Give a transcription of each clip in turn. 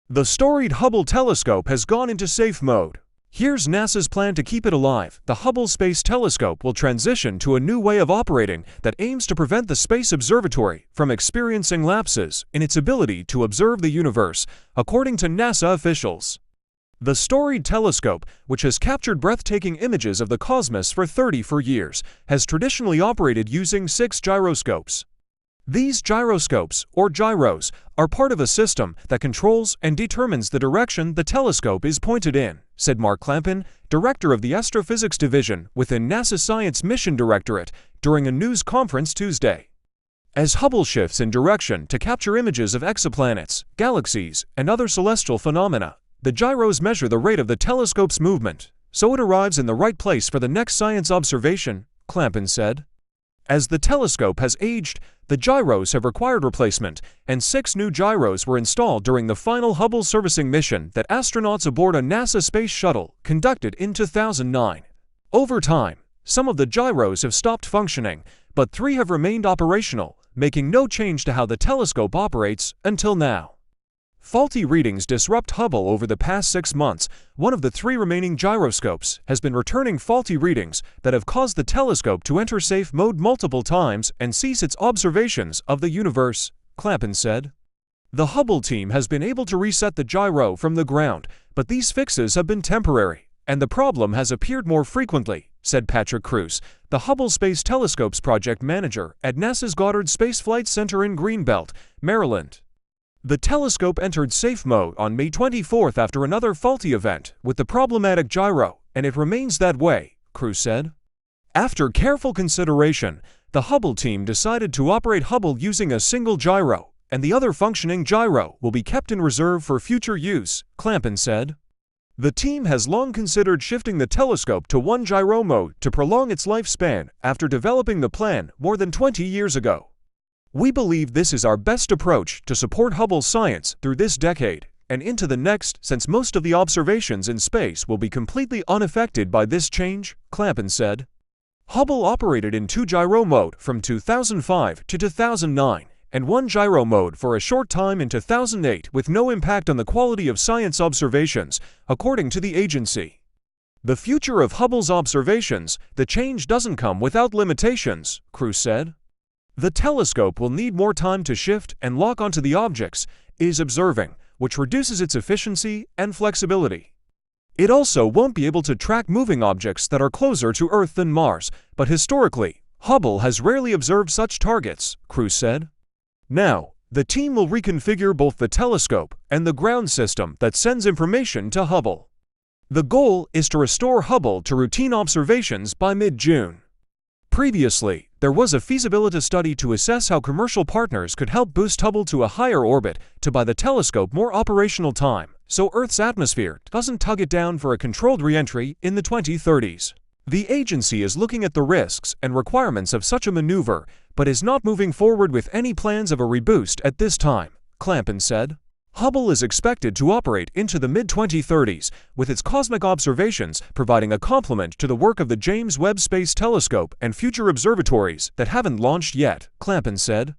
The storied Hubble telescope has gone into safe mode. Here's NASA's plan to keep it alive. The Hubble Space Telescope will transition to a new way of operating that aims to prevent the Space Observatory from experiencing lapses in its ability to observe the universe, according to NASA officials. The storied telescope, which has captured breathtaking images of the cosmos for 34 years, has traditionally operated using 6 gyroscopes. These gyroscopes, or gyros, are part of a system that controls and determines the direction the telescope is pointed in, said Mark Clampin, director of the Astrophysics Division within NASA's Science Mission Directorate, during a news conference Tuesday. As Hubble shifts in direction to capture images of exoplanets, galaxies, and other celestial phenomena, the gyros measure the rate of the telescope's movement, so it arrives in the right place for the next science observation, Clampin said. As the telescope has aged, the gyros have required replacement, and 6 new gyros were installed during the final Hubble servicing mission that astronauts aboard a NASA space shuttle conducted in 2009. Over time, some of the gyros have stopped functioning, but 3 have remained operational, making no change to how the telescope operates until now. Faulty readings disrupt Hubble over the past 6 months. One of the 3 remaining gyroscopes has been returning faulty readings that have caused the telescope to enter safe mode multiple times and cease its observations of the universe, Clampin said. The Hubble team has been able to reset the gyro from the ground, but these fixes have been temporary, and the problem has appeared more frequently, said Patrick Cruz, the Hubble Space Telescope's project manager at NASA's Goddard Space Flight Center in Greenbelt, Maryland. The telescope entered safe mode on May 24 after another faulty event with the problematic gyro, and it remains that way, Cruz said. After careful consideration, the Hubble team decided to operate Hubble using a single gyro, and the other functioning gyro will be kept in reserve for future use, Clampin said. The team has long considered shifting the telescope to 1 gyro mode to prolong its lifespan after developing the plan more than 20 years ago. We believe this is our best approach to support Hubble science through this decade and into the next, since most of the observations in space will be completely unaffected by this change, Clampin said. Hubble operated in 2 gyro mode from 2005 to 2009 and 1 gyro mode for a short time in 2008 with no impact on the quality of science observations, according to the agency. The future of Hubble's observations, the change doesn't come without limitations, Cruz said. The telescope will need more time to shift and lock onto the objects it is observing, which reduces its efficiency and flexibility. It also won't be able to track moving objects that are closer to Earth than Mars, but historically, Hubble has rarely observed such targets, Cruz said. Now, the team will reconfigure both the telescope and the ground system that sends information to Hubble. The goal is to restore Hubble to routine observations by mid-June. Previously, there was a feasibility study to assess how commercial partners could help boost Hubble to a higher orbit to buy the telescope more operational time, so Earth's atmosphere doesn't tug it down for a controlled re-entry in the 2030s. The agency is looking at the risks and requirements of such a maneuver, but is not moving forward with any plans of a reboost at this time, Clampin said. Hubble is expected to operate into the mid-2030s, with its cosmic observations providing a complement to the work of the James Webb Space Telescope and future observatories that haven't launched yet, Clampin said.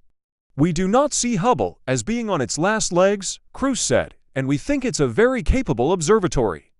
We do not see Hubble as being on its last legs, Cruz said, and we think it's a very capable observatory.